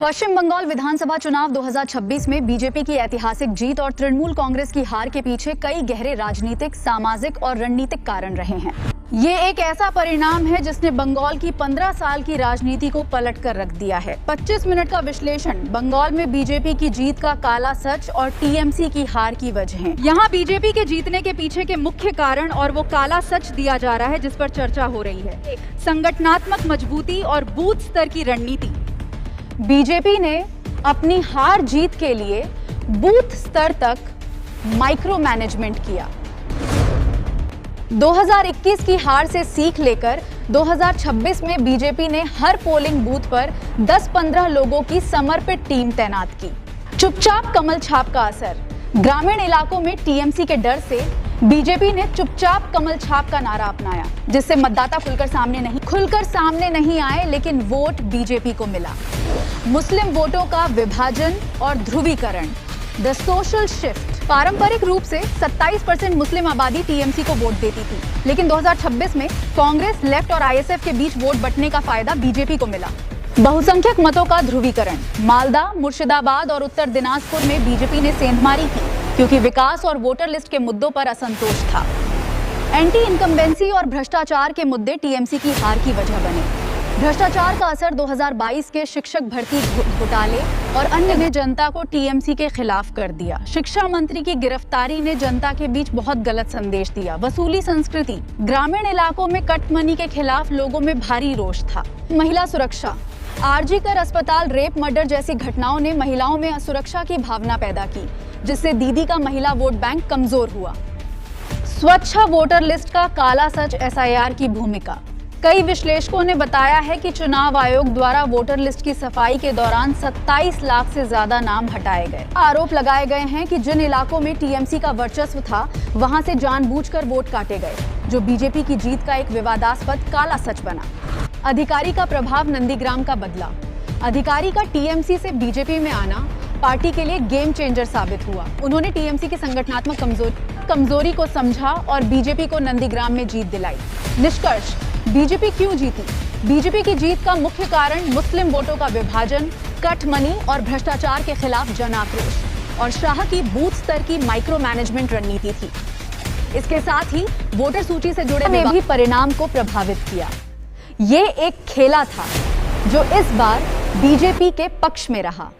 पश्चिम बंगाल विधानसभा चुनाव 2026 में बीजेपी की ऐतिहासिक जीत और तृणमूल कांग्रेस की हार के पीछे कई गहरे राजनीतिक, सामाजिक और रणनीतिक कारण रहे हैं। ये एक ऐसा परिणाम है जिसने बंगाल की 15 साल की राजनीति को पलट कर रख दिया है। 25 मिनट का विश्लेषण बंगाल में बीजेपी की जीत का काला सच और टीएमसी की हार की वजह। यहाँ बीजेपी के जीतने के पीछे के मुख्य कारण और वो काला सच दिया जा रहा है जिस पर चर्चा हो रही है। संगठनात्मक मजबूती और बूथ स्तर की रणनीति। बीजेपी ने अपनी हार जीत के लिए बूथ स्तर तक माइक्रो मैनेजमेंट किया। 2021 की हार से सीख लेकर 2026 में बीजेपी ने हर पोलिंग बूथ पर 10-15 लोगों की समर्पित टीम तैनात की। चुपचाप कमल छाप का असर। ग्रामीण इलाकों में टीएमसी के डर से बीजेपी ने चुपचाप कमल छाप का नारा अपनाया, जिससे मतदाता खुलकर सामने नहीं आए, लेकिन वोट बीजेपी को मिला। मुस्लिम वोटों का विभाजन और ध्रुवीकरण। The social shift. पारंपरिक रूप से 27% मुस्लिम आबादी टीएमसी को वोट देती थी, लेकिन 2026 में कांग्रेस, लेफ्ट और आईएसएफ के बीच वोट बंटने का फायदा बीजेपी को मिला। बहुसंख्यक मतों का ध्रुवीकरण। मालदा, मुर्शिदाबाद और उत्तर दिनाजपुर में बीजेपी ने सेंधमारी की, क्योंकि विकास और वोटर लिस्ट के मुद्दों पर असंतोष था। एंटी इनकम्बेंसी और भ्रष्टाचार के मुद्दे टीएमसी की हार की वजह बने। भ्रष्टाचार का असर 2022 के शिक्षक भर्ती घोटाले और अन्य ने जनता को टीएमसी के खिलाफ कर दिया। शिक्षा मंत्री की गिरफ्तारी ने जनता के बीच बहुत गलत संदेश दिया। वसूली संस्कृति। ग्रामीण इलाकों में कट मनी के खिलाफ लोगों में भारी रोष था। महिला सुरक्षा। आरजी कर अस्पताल रेप मर्डर जैसी घटनाओं ने महिलाओं में असुरक्षा की भावना पैदा की, जिससे दीदी का महिला वोट बैंक कमजोर हुआ। स्वच्छ वोटर लिस्ट का काला सच। एसआईआर की भूमिका। कई विश्लेषकों ने बताया है कि चुनाव आयोग द्वारा वोटर लिस्ट की सफाई के दौरान 27 लाख से ज्यादा नाम हटाए गए। आरोप लगाए गए हैं कि जिन इलाकों में टीएमसी का वर्चस्व था, वहां से जानबूझकर वोट काटे गए, जो बीजेपी की जीत का एक विवादास्पद काला सच बना। अधिकारी का प्रभाव। नंदीग्राम का बदला। अधिकारी का टीएमसी से बीजेपी में आना पार्टी के लिए गेम चेंजर साबित हुआ। उन्होंने टीएमसी की संगठनात्मक कमजोरी को समझा और बीजेपी को नंदीग्राम में जीत दिलाई। निष्कर्ष, बीजेपी क्यों जीती? बीजेपी की जीत का मुख्य कारण मुस्लिम वोटों का विभाजन, कट मनी और भ्रष्टाचार के खिलाफ जन आक्रोश और शाह की बूथ स्तर की माइक्रो मैनेजमेंट रणनीति थी। इसके साथ ही वोटर सूची से जुड़े ने भी परिणाम को प्रभावित किया। ये एक खेला था जो इस बार बीजेपी के पक्ष में रहा।